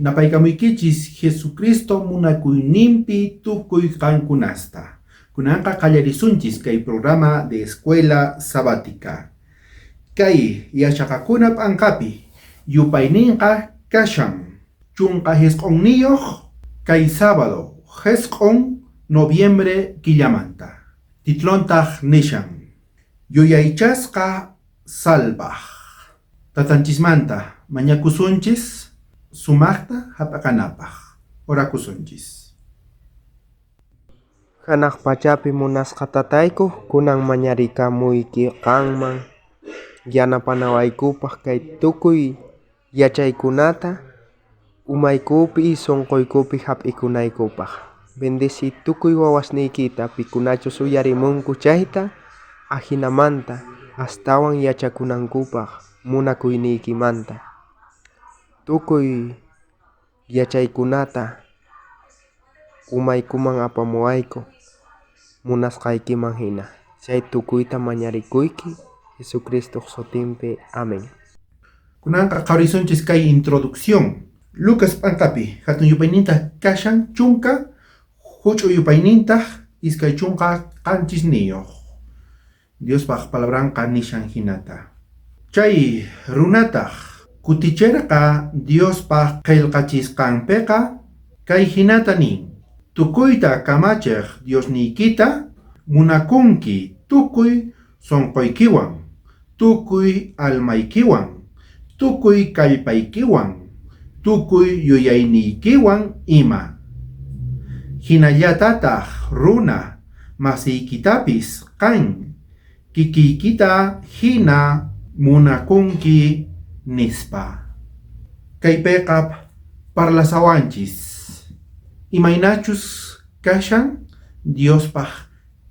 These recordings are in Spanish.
Napaykamuykichis Jesucristo munakuyninpi tukuy kankunasta. Kunanqa qallarisunchis kay programa de escuela sabática. Kay yachaqakuna p'anqapi yupayninqa kashan. Chunqa hisq'unniyoq kay sábado hisq'un noviembre killamanta. Titlontaq nishan yuyaychasqa salvaj. Tatanchismanta mañakusunchis sumaqta hap'akanapaq. Orakusunchis. Hanaq pachapi munasqa tatayku kunan mañarikamuyki qanman yanapanawaykupaq kay tukuy yachaykunata umaykupi sunquykupi hap'ikunaykupaq. Bendeci tukuy wawasniykita pikunachus uyarimunku chayta ahinamanta astawan yachakunankupaq munakuyniykimanta. Tukuy yachaykunata umaykuman apamuwayku munasqaykiman hina. Chay tukuyta mañarikuyki Jesucristo sutinpi. Amén. Kunanqa qhawrisunchis kay introducción. Lucas p'anqapi hatun yupaynintaq kashan chunka huch'u yupaynintaq iskay chunka qanchis niyoq. Diospaq palabranqa nishan hinata. Chay runataq kutichirqa Diospaq qillqachisqanpiqa kay hinata nin. Tukuyta kamachiq Diosniykita munakunki tukuy sonquykiwan, tukuy almaykiwan, tukuy kallpaykiwan, tukuy yuyayniykiwan ima. Hinallatataq runa masiykitapis qan kikiykita hina munakunki nispa. Kaypiqa parlasawanchis. Imaynachus kashan Diospaq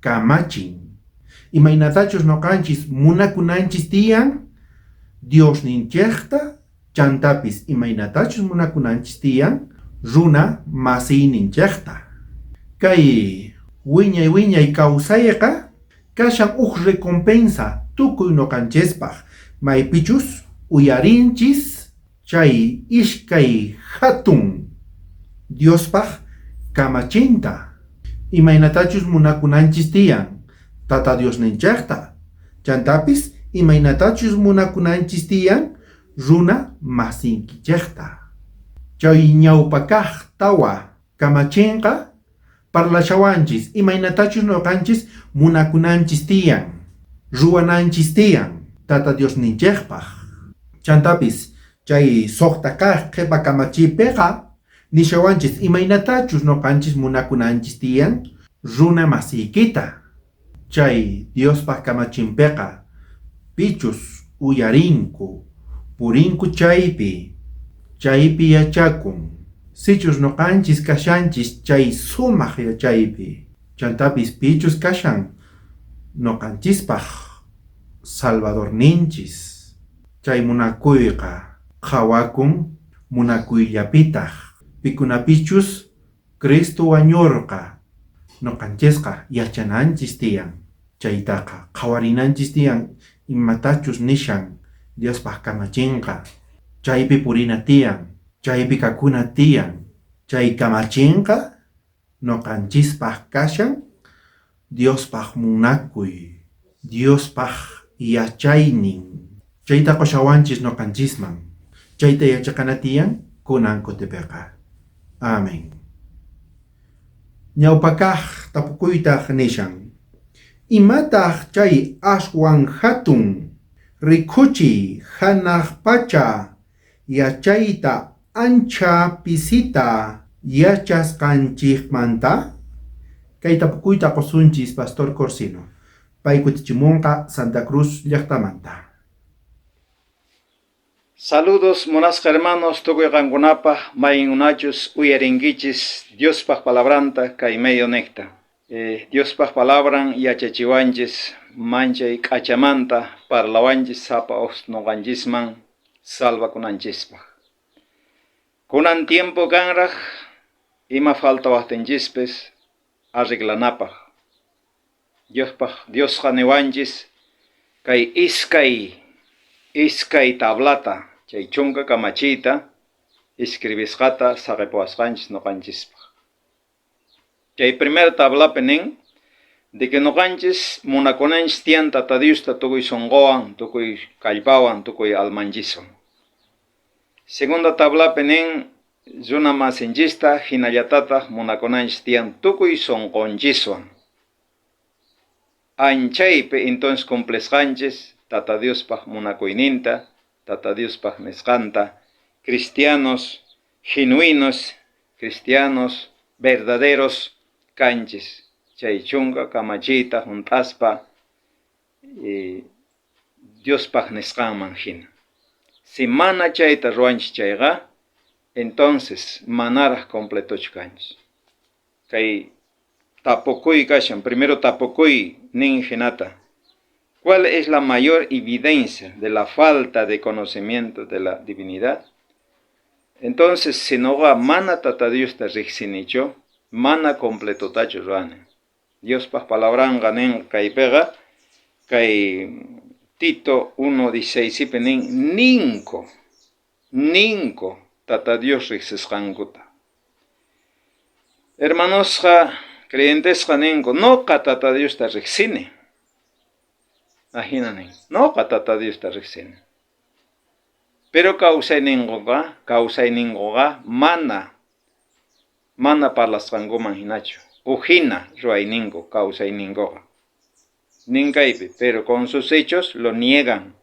kamachin. Imaynatachus noqanchis munakunanchis tiyan Diosninchikta chantapis imaynatachus munakunanchis tiyan runa masiyninchikta. Kay wiñay kawsayqa kashan recompensa tukuy noqanchispaq maypichus uyarinchis chay ishkay hatun Diospaq kamachinta. Imaynatachus munakunanchis tiyan Tata Diosninchikta. Chantapis imaynatachus munakunanchis tiyan runa masinkichikta. Chay ñawpakaq tawa kamachinqa parlashawanchis imaynatachus noqanchis munakunanchis tiyan ruwananchis tiyan Tata Diosninchikpaq. Chantapis chay suqta kaq qhipa kamachiypiqa nishawanchis imaynatachus noqanchis munakunanchis tiyan runa masiykita. Chay Diospaq kamachinpiqa pichus uyarinku, purinku chaypi yachakun. Sichus noqanchis kashanchis chay sumaq yachaypi. Chantapis pichus kashan noqanchispaq salvadorninchis. Chay munakuyqa qhawakun munakuyllapitaq. Pikunapichus Cristo wañurqa noqanchisqa yachananchis tiyan. Chaytaqa qhawarinanchis tiyan imatachus nishan Diospaq kamachinqa. Chaypi purina tiyan, chaypi kakuna tiyan. Chay kamachinqa noqanchispaq kashan Diospaq munakuy, Diospaq yachaynin. Chayta qushawanchis noqanchisman. Chayta yachaqana tiyan kunan kutipiqa. Amén. Ñawpakaq tapukuytaq nishan. Imataq chay aswan hatun rikuchiy hanaq pacha yachayta ancha pisita yachasqanchikmanta? Kay tapukuyta qusunchis Pastor Corsino. Pay kutichimunqa Santa Cruz llaqtamanta. Saludos munasqa hermanos tukuy qankunapaq mayinkunachus uyarinkichis Diospaq palabranta kay medio necta. Diospaq palabran yachachiwanchis manchay k'achamanta parlawanchis sapa noqanchisman salvakunanchispaq. Kunan tiempo kanraq ima faltawaqtinchispis arreglanapaq. Diosqa niwanchis kay iskay tablata chay chunka kamachiyta escribisqata saqepuasqanchis noqanchispaq. Chay primer tablapi nin de que noqanchis munakunanchis tiyan Tata Diosta tukuy sunquwan, tukuy kallpawan, tukuy almanchiswan. Segunda tablapi nin runa masinchista hinallatataq munakunanchis tiyan tukuy sunqunchiswan. Anchaypi entonces cumplesqanchis Tata Diospaq munakuyninta, Tata Diospaq nisqanta, cristianos genuinos, cristianos verdaderos kanchis. Chay chunka kamachita juntaspa Diospaq nisqanman hina. Si mana chayta ruanchis chayqa, entonces manaraq completochu kanchis. Kay tapukuy kashan, primero tapukuy nin hinata. ¿Cuál es la mayor evidencia de la falta de conocimiento de la divinidad? Entonces, si noqa mana Tata Diosta riqsinichu, mana completotachu ruani. Diospaq palabranqa nin kaypiqa, kay Tito 1:16 nin ninko Tata Dios riqsisqankuta. Hermanosqa, creyentesqa ninku, noqa Tata Diosta riqsini. Ahina nin, noqa Tata Diosta riqsini. Pero kawsayninkuqa mana parlasqankuman hinachu. Uhina ruayninku kawsayninkuqa. Ninkaypi, pero con sus hechos lo niegan.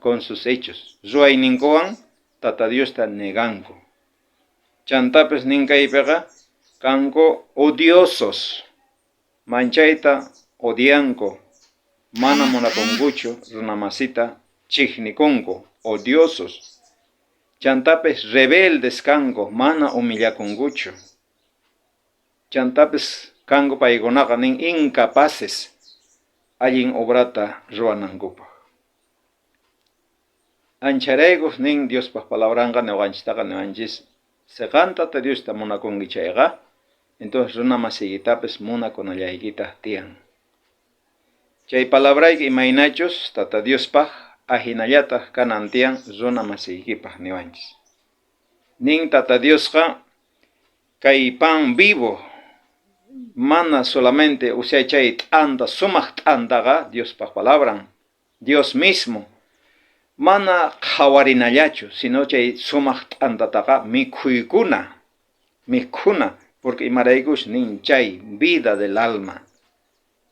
Con sus hechos. Ruayninkuwan Tata Diosta neganku. Chantapis ninkaypiqa kanku odiosos. Manchayta odianku. Mana munakunkuchu runamasita chiqnikunku. Odiosos. Chantapis rebeldes kanku. Mana humillakunkuchu. Chantapis kanku paykunaqa nin incapaces allin obrata ruanankupaq. Ancharaykus nin Diospaq palabranqa ñuqanchiktaqa niwanchis seqanta Tata Diosta munakunki chayqa, entonces runa masiykitapis munakunallaykita tiyan. Chay palabrayki imaynachus Tata Diospaq ahinallataq kanan tiyan runa masiykipaq niwanchis. Nin Tata Diosqa kay pan vivo mana solamente chay t'anta sumaq t'antaqa Diospaq palabran, Dios mismo mana qhawarinallachu, sino chay sumaq t'antataqa mikhuna, porque imaraykush nin chay vida del alma.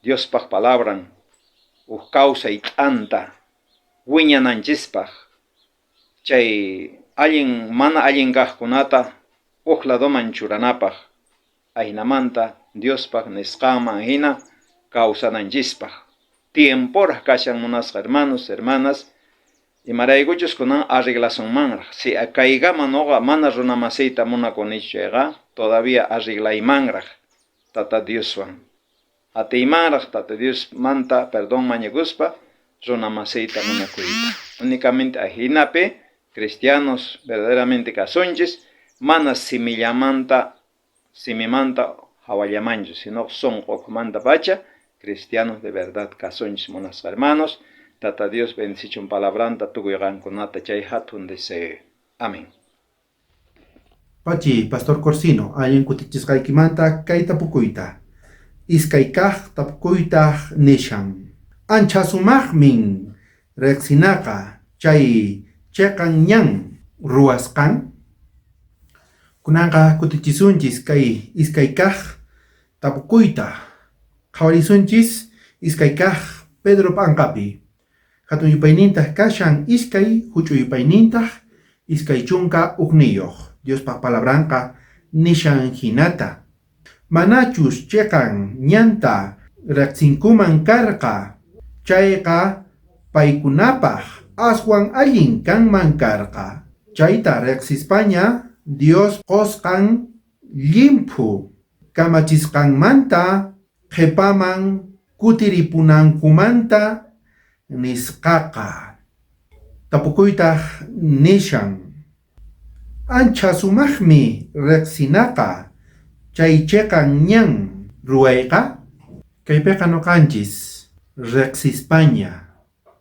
Diospaq palabran kawsay t'anta wiñananchispaq, chay mana allin kaqkunata ladoman churanapaq, aynamanta Diospaq nisqanman hina kawsananchispaq. Tiemporaq kashan munasqa hermanos, hermanas, imaraykuchus kunan arreglasunmanraq. Si kaykaman noqa mana runamasiyta munakunichu chayqa, todavía arreglaymanraq Tata Dioswan. Atiymanraq Tata Dios manta perdón mañakuspa runamasiyta munakuyta. Únicamente ahinapi cristianos verdaderamente kasunchis, mana simimanta hawallamanchu, sino son manta pacha cristianos de verdad kasunchis munasqa hermanos. Tata Dios bendición palabranta tukuyqankunata chay hatun deseo. Amén. Pachi, Pastor Corsino, allin kutichisqaykimanta kay tapukuyta. Iskay kaq tapukuyta nishan. Ancha sumaqmin reqsinaqa chay chayqan ñan ruwasqan. Kunanqa kutichisunchis kay iskay kaq tapukuyta. Qhawarisunchis iskay kaq Pedro Pankapi. Hatun yupaynintaq kashan iskay huch'uyupaynintaq iskay chunka uqniyuq. Diospaq palabranqa nishan hinata. Manachus chayqan ñanta riqsinkuman karqa, chayqa paykunapaq aswan allin kanman karqa. Chayta riqsispaña Dios qosqan limpu kamachisqanmanta qhipaman kutiripunankumanta nisqaqa. Tapukuytaq nishan. Ancha sumaqmi riqsinaqa chay chayqan ñan ruwayqa. Kaypiqa noqanchis riqsispaña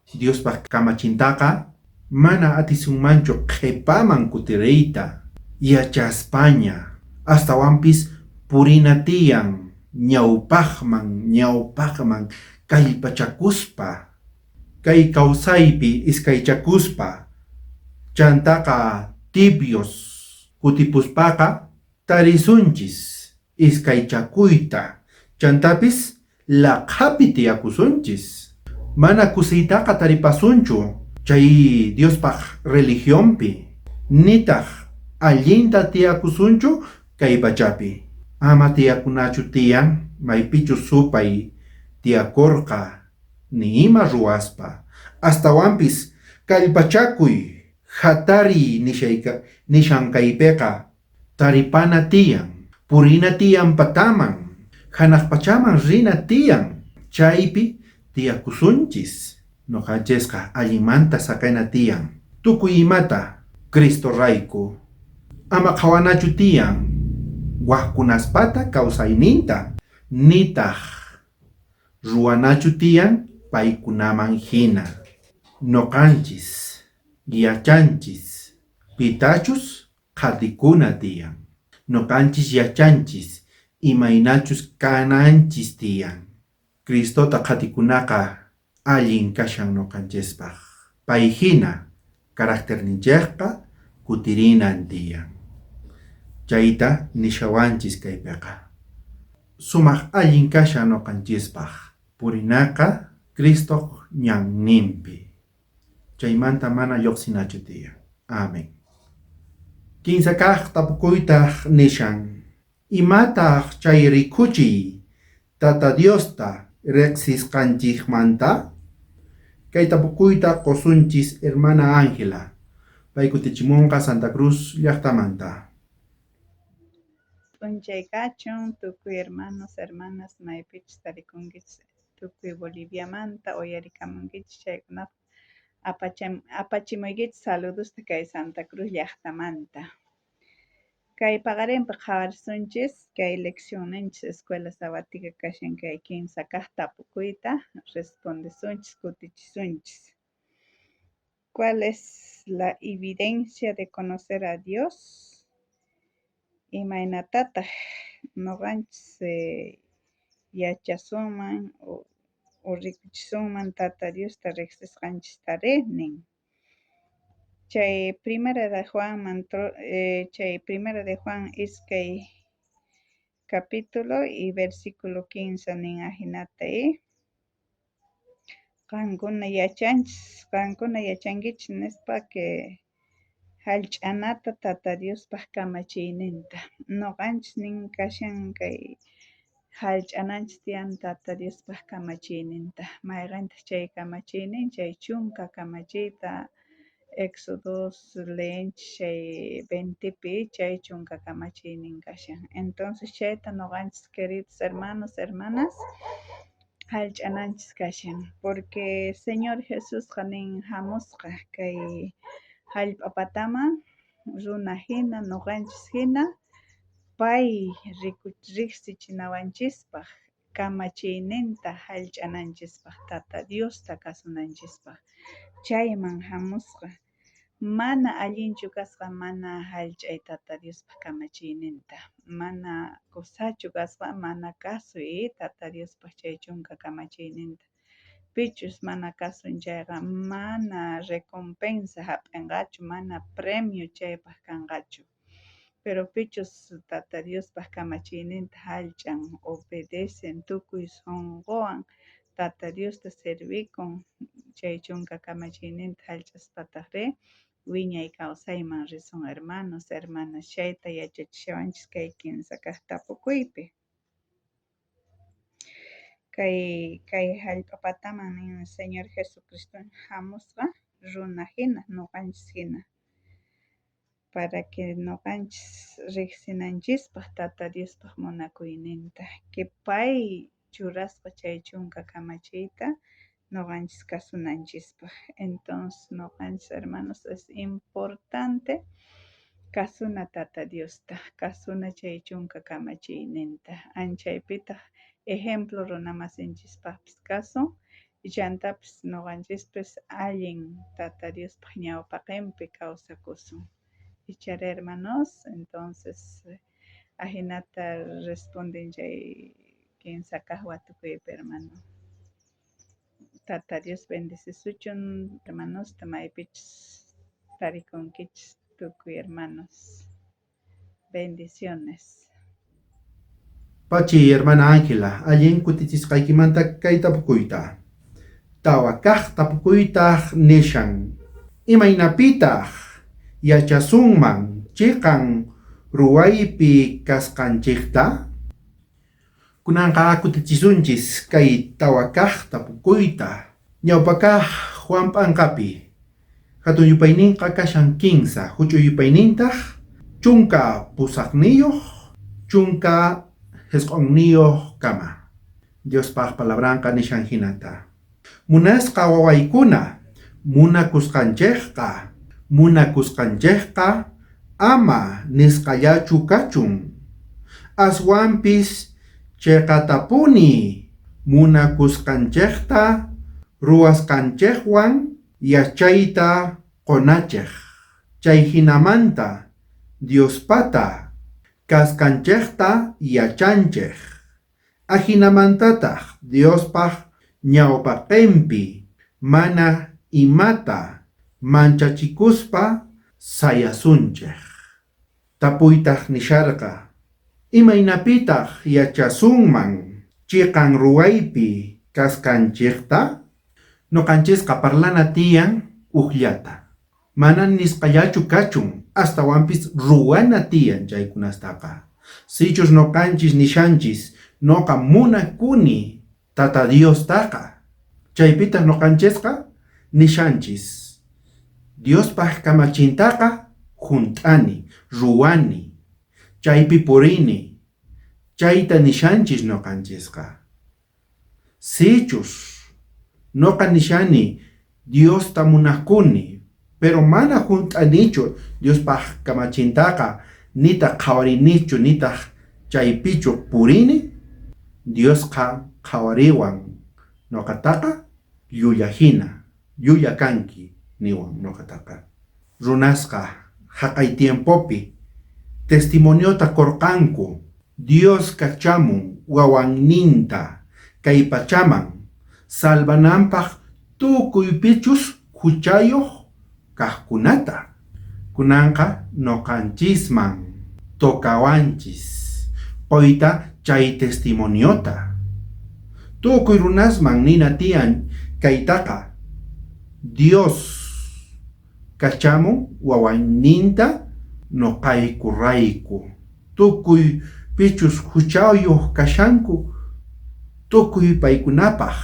Diospaq kamachintaqa mana atisunmanchu qhipaman kutiriyta, yachaspaña, astawanpis purina tiyan, ñawpaqman kallpachakuspa, kay kawsaypi iskaychakuspa, chantaqa tibios kutipuspaqa tarisunchis iskaychakuyta, chantapis laqhapi tiyakusunchis. Mana kusiytaqa taripasunchu chay Diospaq religionpi, nitaq allinta tiyakusunchu kay pachapi. Ama tiyakunachu tiyan maypichu supay tiyakurqa ni ima ruwaspa, astawanpis kallpachakuy hatari nishankaypiqa taripana tiyan, purina tiyan pataman, hanaq pachaman rina tiyan, chaypi tiyakusunchis. Noqanchesqa allimanta saqena tiyan, tukuy imata Cristo rayku. Ama qhawanachu tiyan waqkunaspata kawsayninta, nitaq ruwanachu tiyan paykunaman hina. Noqanchis yachanchis pitachus qatikuna tiyan. Noqanchis yachanchis imaynachus kananchis tiyan. Cristota qatikunaqa allin kashan noqanchispaq. Pay hina carácterninchikqa kutirinan tiyan. Chayta nishawanchis kaypiqa. Sumaq allin kashan noqanchispaq. Purinaqa Cristo ñanninpi. Chaymanta mana lluqsinachu tiyan. Amén. Kinsa kaq tapukuytaq nishan. Imataq chay rikuchiy Tata Diosta reqsisqanchikmanta? Kay tapukuyta qosunchis hermana Ángela. Pay kutichimunqa Santa Cruz llaqtamanta. P'unchay kachun, tukuy hermanos, hermanas maypichis tarikunkichis tukuy Boliviamanta uyarikamunkichis chaykunata apachimunkichis saludusta kay Santa Cruz llaqtamanta. Kay paqarinpi qhawarisunchis kay leccionninchis escuela sabatica kashan kay kinsa kaq tapukuyta respondisunchis kutichisunchis. ¿Cuál es la evidencia de conocer a Dios? Imaynatataq nuqanchis yachasunman o rikuchisunman Tata Diosta riqsisqanchistari nin. Chay Primera de Juan iskay capítulo y versículo 15 nin ahinatai. Qankuna yachankichis nispa que hallch'anata Tata Diospaq kamachiyninta. Nuqanchis nin kashan kay hallch'ananchis tiyan Tata Diospaq kamachiyninta. Mayqantaq chay kamachiynin chay chunka kamachiyta Éxodos leenchis chay 20pi chay chunka kamachiynin kashan. Entonces chayta nuqanchis queridos hermanos, hermanas hallch'ananchis kashan. Porque Señor Jesusqa nin hamusqa kay hallp'apataman runa hina nuqanchis hina pay riqsichinawanchispaq kamachiyninta hallch'ananchispaq Tata Diosta kasunanchispaq. Chayman hamusqa. Mana allinchu kasqa mana hallch'ay Tata Diospaq kamachiyninta. Mana kusachu kasqa mana kasuy Tata Diospaq chay chunka kamachiyninta. Pichus mana kasunchayqa mana recompensa hap'inqachu, mana premio chaypaq kanqachu. Pero pichus Tata Diospaq kamachiyninta hallch'an, obedecen, tukuy sunquwan Tata Diosta sirvikun chay chunka kamachiyninta hallch'aspataqri wiñay kawsayman risun hermanos, hermanas. Chayta yachachishawanchis kay kinsa kaq tapukuypi. Kay hallp'apataman nin Señor Jesucristo hamusqa runa hina, nuqanchis hina. Para que nuqanchis riqsinanchispaq Tata Diospaq munakuyninta, que pay churasqa chay chunka kamachiyta nuqanchis kasunanchispaq. Entonces nuqanchis hermanos es importante kasuna Tata Diosta, kasuna chay chunka kamachiyninta. Anchaypitaq ejemplo runa masinchispaqpis kasun, Chantapis noqanchispis allin Tata Diospaq ñawpaqinpi kawsakusun. Ichari hermanos, entonces ahinata responden chay kinsa kaq watukuypi hermano. Tata Dios bendecisuchun hermanos, maypichis tarikunkichis tukuy hermanos. Bendiciones. Pachi hermana Ángela, allin kutichishqaykimanta kay tapukuyta. Tawa kaq tapukuytaq nishan. Imaynapitaq yachasunman chiqan ruwaypi kasqanchikta? Kunanqa kutichisunchis kay tawa kaq tapukuyta. Ñawpakaq Juan P'anqapi. Hatun yupayninqa kashan kinsa. Huch'u yupaynintaq chunka pusaqniyuq, chunka hesq'onniyuq kama. Diospaq palabranqa nishan hinata. Munasqa wawaykuna, munakusqanchikqa ama nisqallachu kachun. Aswanpis chiqatapuni munakusqanchikta ruwasqanchikwan yachayta qonachiq. Chay hinamanta Diospata kasqanchikta yachanchik. Ahinamantataq Diospaq ñawpaqinpi mana imata manchachikuspa sayasunchik. Tapuytaq nisharqa, imaynapitaq yachasunman chiqan ruwaypi kasqanchikta? Noqanchisqa parlana tiyan uqllata. Manan nisqallachu kachun, astawanpis ruwana tiyan chaykunastaqa. Sichus noqanchis nishanchis, noqa munakuni Tata Dios taqa. Chaypitaq noqanchisqa nishanchis. Diospaq kamachintaqa hunt'ani, ruwani, chaypi purini. Chayta nishanchis noqanchisqa. Sichus noqa nishani Diosta munakuni, pero mana hunt'anichu Diospaq kamachintaqa nitaq qhawarinichu nitaq chaypichu purini, Diosqa qhawariwan noqataqa yuyahina, yuyakanki niwan noqataqa. Runasqa haqay tiempopi testimoniota korqanku Dios kachamun wawanninta kay pachaman salvananpaq tukuypichus huchayuq kaqkunata. Kunanqa noqanchisman tokawanchis qoyta chay testimoniota. Tukuy runasman nina tiyan kaytaqa Dios kachamun wawanninta noqayku rayku. Tukuy pichus huchayuq kashanku tukuy paykunapaq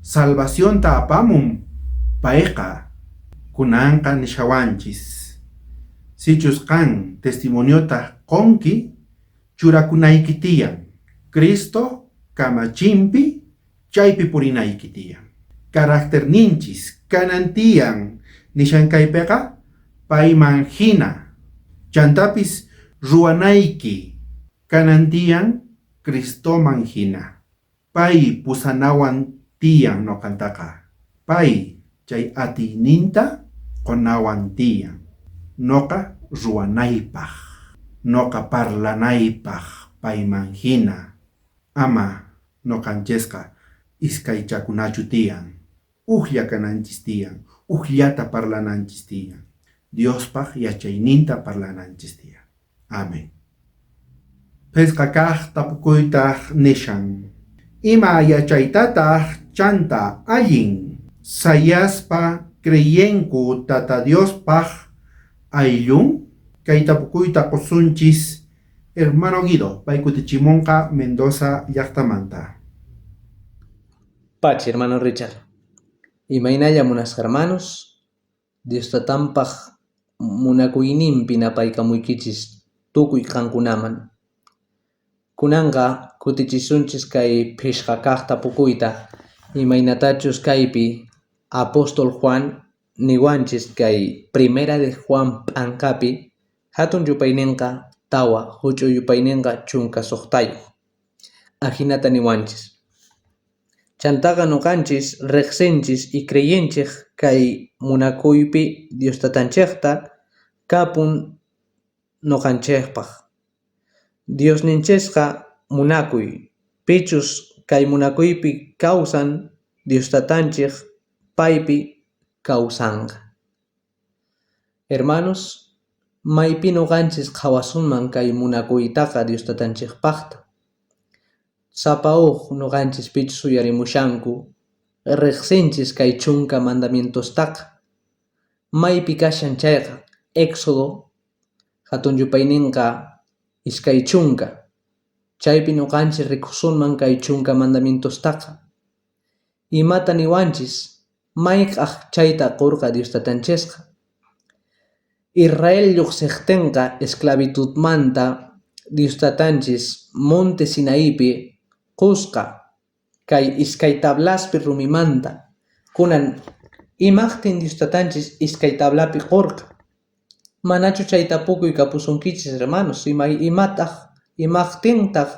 salvacionta apamun payqa. Kunanqa nishawanchis, sichus qan testimoniota qonki churakunayki tiyan Cristo kamachimpi chaypi purinayki tiyan. Carácter ninchis kanan tiyan nishankaypiqa payman hina. Chantapis ruwanayki kanan tiyan Cristoman hina. Pay pusanawan tiyan noqantaqa. Pay chay atiyninta qonawan tiyan. Noqa ruwanaypaq, noqa parlanaypaq payman hina. Ama noqanchisqa iskaychakunachu tiyan. Uqlla kananchis tiyan, uqllata parlananchis tiyan. Diospaq yachayninta parlananchis tiyan. Amén. Pesqa kaq tapukuytaq nishan. Ima yachaytataq chanta allin sayaspa creyenku Tata Diospaq ayllun. Kay tapukuyta qusunchis hermano Guido paykutichimunqa Mendoza llaqtamanta. Pachi, hermano Richard. Imaynalla munasqa hermanos, Diostatanpaq munakuyninpi napaykamuykichis tukuy qankunaman. Kunanqa kutichisunchis kay phishqa kaq tapukuyta imaynatachus kaypi Apóstol Juan niwanchis kay Primera de Juan P'anqapi hatun yupayninqa tawa huch'u yupayninqa chunka suqtayuq. Ahinata niwanchis. Chantaqa nuqanchis riqsinchis y creyenchik kay munakuypi Diostatanchikta kapun nuqanchikpaq. Diosninchikqa munakuy, pichus kay munakuypi kawsan Diostatanchik paypi kawsanqa. Hermanos, maypi nuqanchis qhawasunman kay munakuytaqa Diostatanchikpaqta. Sapa huk nuqanchis pichus uyarimushanku, riqsinchis kay chunka mandamientostaqa. Maypi kashan chayqa, Éxodo hatun yupayninqa iskay chunka. Chaypi nuqanchis rikusunman kay chunka mandamientostaqa. Imata niwanchis, mayqaq chayta qurqa Diostatanchikqa. Israel lluqsiqtinqa esclavitudmanta Diostatanchis Monte Sinaipi qusqa kay iskay tablaspi rumimanta kunan imaqtin Diostatanchis iskay tablapi qurqa. Manachu chayta pukuy kapusunkichis hermanos, imaqtintaq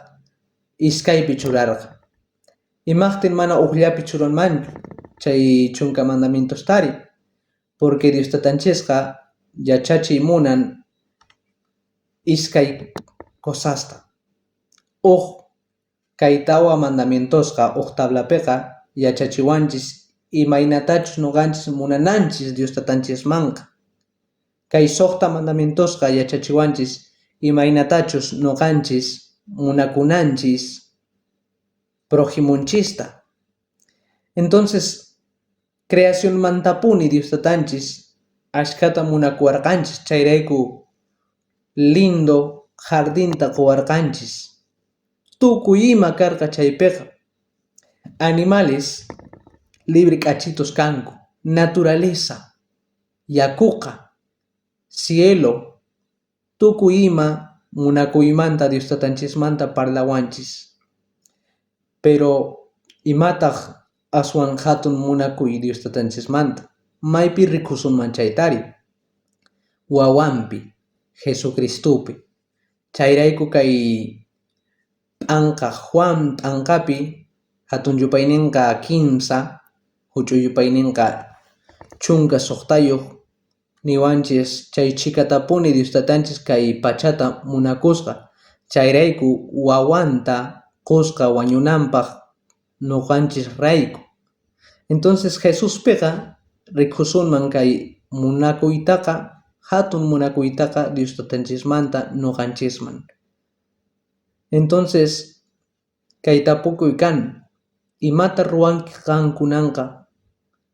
iskaypi churarqa. Imaqtin mana uqllapi churanmanchu chay chunka mandamientostari, porque Diostatanchikqa yachachiy munan iskay cosasta. Uq kay tawa mandamientosqa uq tablapiqa yachachiwanchis imaynatachus nuqanchis munananchis Diostatanchikmanqa. Kay suqta mandamientosqa yachachiwanchis imaynatachus nuqanchis munakunanchis projimunchista. Entonces, creacionmantapuni Diostatanchis ashkata munakuwarqanchis, chayrayku lindo jardinta quwarqanchis. Tukuy ima karqa chaypiqa. Animales libre k'achitos kanku, naturaleza, yakuqa, cielo, tukuy ima munakuymanta Diostatanchikmanta parlawanchis. Pero imataq aswan hatun munakuy Diostatanchikmanta, maypi rikusunman chaytari, wawanpi, Jesucristupi. Chayrayku kay p'anqa Juan p'anqapi hatun yupayninqa kimsa, huch'uy yupayninqa chunka suqtayuq niwanchis chay chikatapuni Diostatanchis kay pachata munakusqa. Chayrayku wawanta qusqa wañunanpaq nuqanchis rayku. Entonces Jesuspiqa rikusunman kay munakuytaqa, hatun munakuytaqa Diostatanchikmanta nuqanchisman. Entonces, kay tapukuy kan, imata ruwanki qankunanqa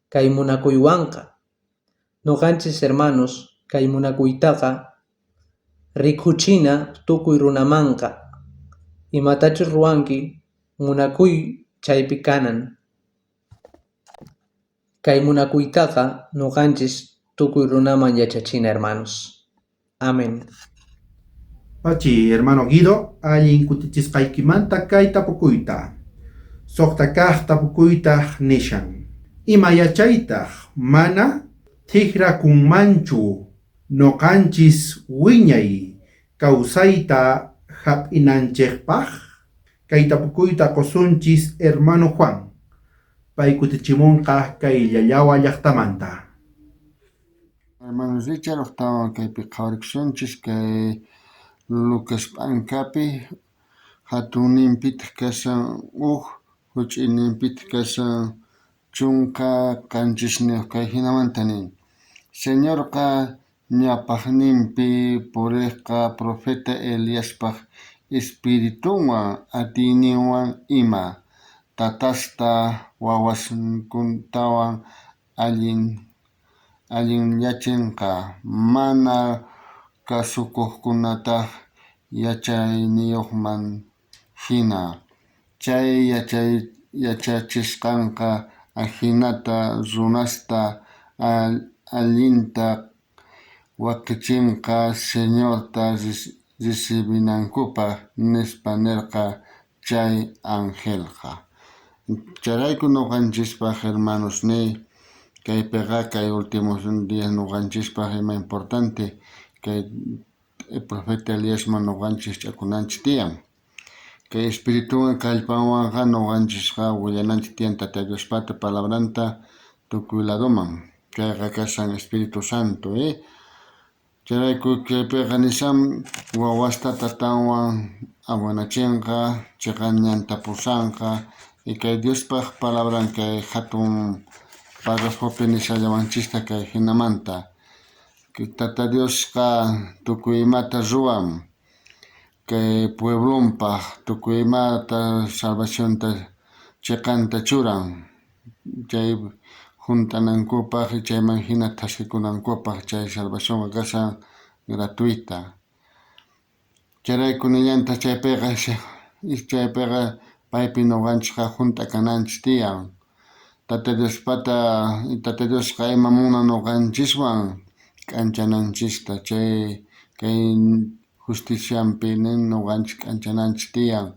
kay munakuywanqa. Nuqanchis hermanos, kay munakuytaqa rikuchina tukuy runamanqa. Imatachus ruwanki, munakuy chaypi kanan. Kay munakuytaqa nuqanchis tukuy runaman yachachina hermanos. Amén. Pachi, hermano Guido, allin kutichisqaykimanta kay tapukuyta. Suqta kaq tapukuyta nishan. Ima yachaytaq mana tikrakunmanchu nuqanchis wiñay kawsayta hap'inanchikpaq. Kay tapukuyta qusunchis hermano Juan. Pay kutichimunqa kay Llallawa llaqtamanta. Hermanos Richard, octavo kaypi qhawarikusunchis kay Lucas p'ankapi hatuninpitaq kashan huch'iyninpitaq kashan chunka qanchisniq kay hinamanta nin. Señorqa ñapaqninpi puriqqa profeta Eliaspaq espiritunwan atiyninwan ima tatasta wawaskuntawan allin yachinqa mana kasukuqkunataq yachayniyuqman hina. Chay yachachisqanqa hinata runasta allinta waqichinqa Señorta recibinankupaq nispa nirqa chay angelqa. Chayrayku nuqanchispaq hermanos kaypiqa kay últimos días nuqanchispaq ima importante kay profeta Eliasman nuqanchis ch'akunanchis tiyan. kay espiritu kallpawanqa nuqanchikqa willananchik tiyan Tata Diospata palabranta tukuy ladoman kayqa kashan Espiritu Santo chayrayku kaypiqa nishan wawasta tatanwan awanachinqa chayqa pusanqa kay Diospaq palabran kay hatun párrafopi nishallawanchikta kay hinamanta Tata Diosqa tukuy imata ruwan kay pueblonpaq tukuy imata salvacionta chiqanta churan chay juntanankupaq chayman hina thasikunankupaq chay salvacionqa kashan gratuita chayrayku nillanta chaypiqa paypi nuqanchikqa juntakananchik tiyan Tata Diosqa ima munan nuqanchikwan k'anchananchikta chay kay justicianpi nin nuqanchik k'anchananchik tiyan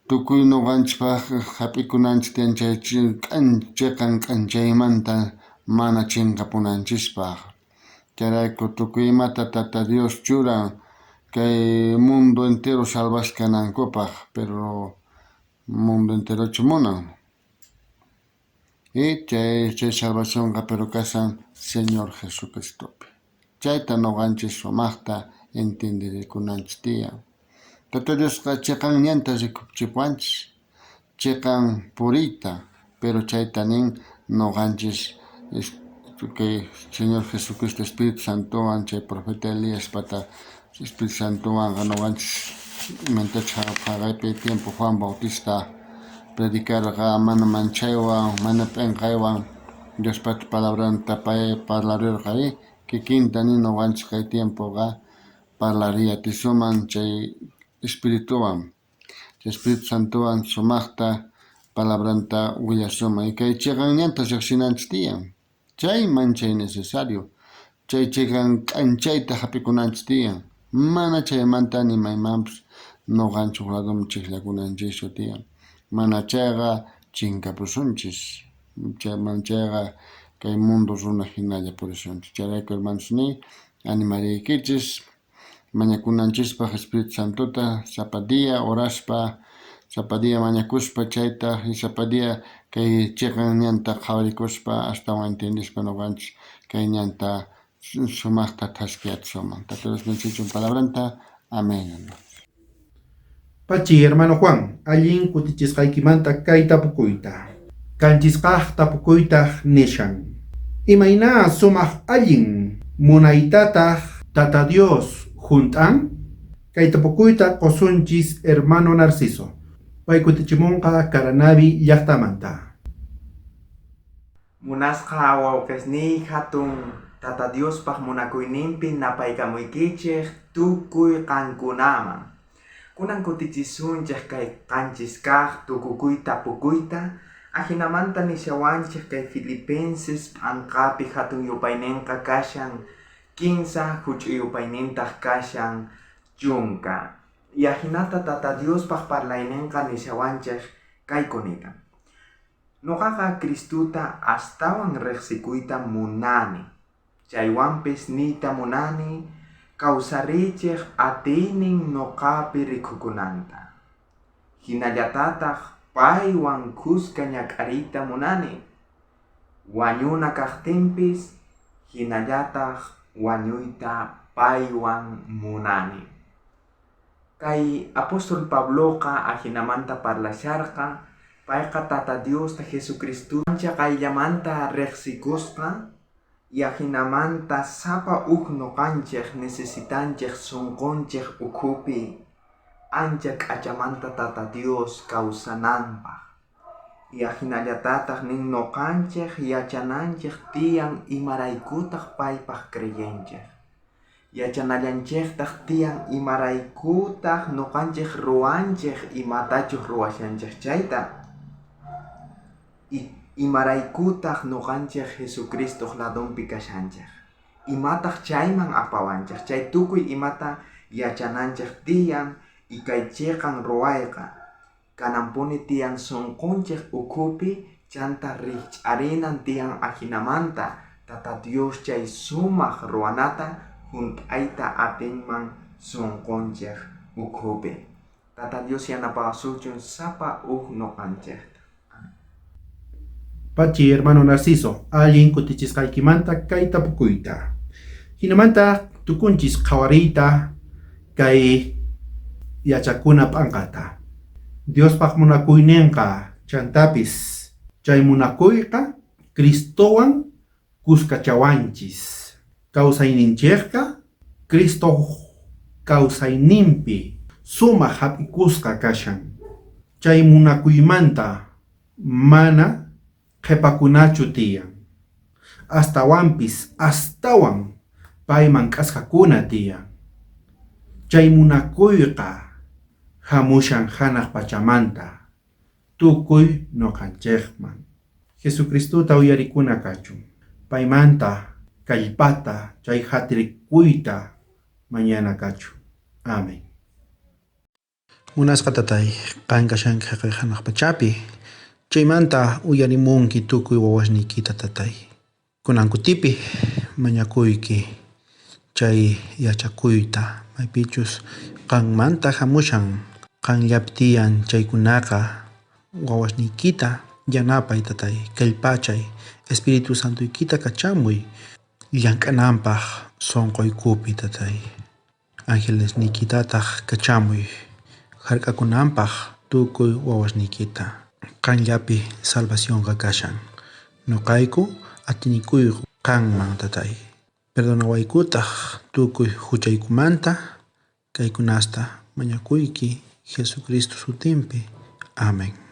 tukuy nuqanchikpaq hap'ikunanchik tiyan chay chiqan k'anchaymanta mana chinqapunanchikpaq chayrayku tukuy imata Tata Dios churan kay mundo entero salvasqanankupaq pero mundo enterochu munan chay salvacionqa pero kashan Señor Jesucristopi chayta nuqanchik sumaqta entenderikunanchik tiyan Tata Diosqa chiqan ñanta rikupchipuanchik chiqan puriyta pero chayta nin nuqanchik kay Señor Jesucristo Espíritu Santowan chay profeta Eliaspata Espíritu Santowanqa nuqanchik imantachu haqaypi tiempo Juan Bautista predicarqa mana manchaywan mana p'inqaywan Diospata palabranta pay parlarirqa kikinta nin nuqanchik kay tiempoqa parlariatisuman chay Espirituwan chay Espíritu Santowan sumaqta palabranta willasuman kay chiqan ñanta riqsinanchik tiyan chayman chay necesario chay chiqan k'anchayta hap'ikunanchik tiyan mana chaymanta nimaymanpas nuqanchik ladoman chiqllakunanchikchu tiyan mana chayqa chinkapusunchik chayqa kay mundo runa hinalla purisunchik chayrayku hermanos animariykichis mañakunanchikpaq Espíritu Santota sapadiya oraspa sapadiya mañakuspa chayta sapadiya kay chiqan ñanta qhawarikuspa astawan entendispa nuqanchik kay ñanta sumaqta thaskiachishunman Tata Dios bendición palabranta amén Pachi hermano Juan allin kutichisqaykimanta kay tapukuyta kanchisqaq tapukuyta nishan imayna sumaq allin munaytataq Tata Dios junt'an kay tapukuyta qosunchis hermano Narciso pay kutichimunqa Caranavi llaqtamanta Munasqa wawqisniy hatun Tata Diospaq munakuyninpi napaykamuykichik tukuy qankunaman kunan kutichisunchik kay qanchiskaq tukukuy tapukuyta ahinamanta nishawanchik kay Filipenses p'anqapi hatun yupayninqa kashan kinsa huch'uy yupaynintaq kashan chunka yahinata Tata Diospaq parlayninqa nishawanchik kayku nikan nuqaqa Cristuta astawan riqsikuyta munani chaywanpis niyta munani kawsarichik atiynin nuqapi rikhukunanta hinallatataq paywan kuska ñak'ariyta munani wañuna kaqtinpis hinallataq wañuyta paywan munani kay apóstol Pabloqa ahinamanta parlasharqa payqa Tata Diosta Jesucristo ancha qayllamanta riqsikusqa yahinamanta sapa nuqanchik necesitanchik sunqunchik ukhupi ancha k'achamanta Tata Dios kawsananpaq yahinallatataq nin nuqanchik yachananchik tiyan imaraykutaq paypaq creyenchik yachanallanchiktaq tiyan imaraykutaq nuqanchik ruwanchik imatachus ruwashanchik chayta imaraykutaq nuqanchik Jesucristoq ladunpi kashanchik imataq chayman apawanchik chay tukuy imata yachananchik tiyan y kay chiqan ruwayqa kananpuni tiyan sunqunchik ukhupi chanta rikch'arinan tiyan ahinamanta Tata Dios chay sumaq ruwanata junt'ayta atinman sunqunchik ukhupi Tata Dios yanapawasuchun sapa noqanchikta. Pachi hermano Narciso, allin kutichisqaykimanta kay tapukuyta. Hinamanta tukunchis qhawariyta kay yachakuna p'ankata. Diospaq munakuyninqa chantapis chay munakuyqa Cristowan kuskachawanchis. Kawsayninchikqa Cristo kawsayninpi sumaq hap'ikusqa kashan. Chay munakuymanta mana qhipakunachu tiyan. Astawan payman k'asqakuna tiyan. Chay munakuyqa hamushan hanaq pachamanta tukuy noqanchikman. Jesucristuta uyarikuna kachun. Paymanta kallpata chay hatirikuyta mañana kachun. Amén. Munasqa tatay, qan kashanki haqay hanaq pachapi. Chaymanta uyarimunki tukuy wawasniykita tatay. Kunan kutipi mañakuyki chay yachakuyta maypichus qanmanta hamushan qanllapi tiyan chaykunaqa wawasniykita yanapay tatay, kallpachay Espiritu Santuykita kachamuy llank'ananpaq sunquykupi tatay. Angelesniykitataq kachamuy hark'akunanpaq tukuy wawasniykita. Qanllapi salvacionqa kashan. Nuqayku atinikuyku qanman tatay. Perdonawaykutaq tukuy huchaykumanta kaykunasta mañakuyki Jesucristo sutinpi. Amén.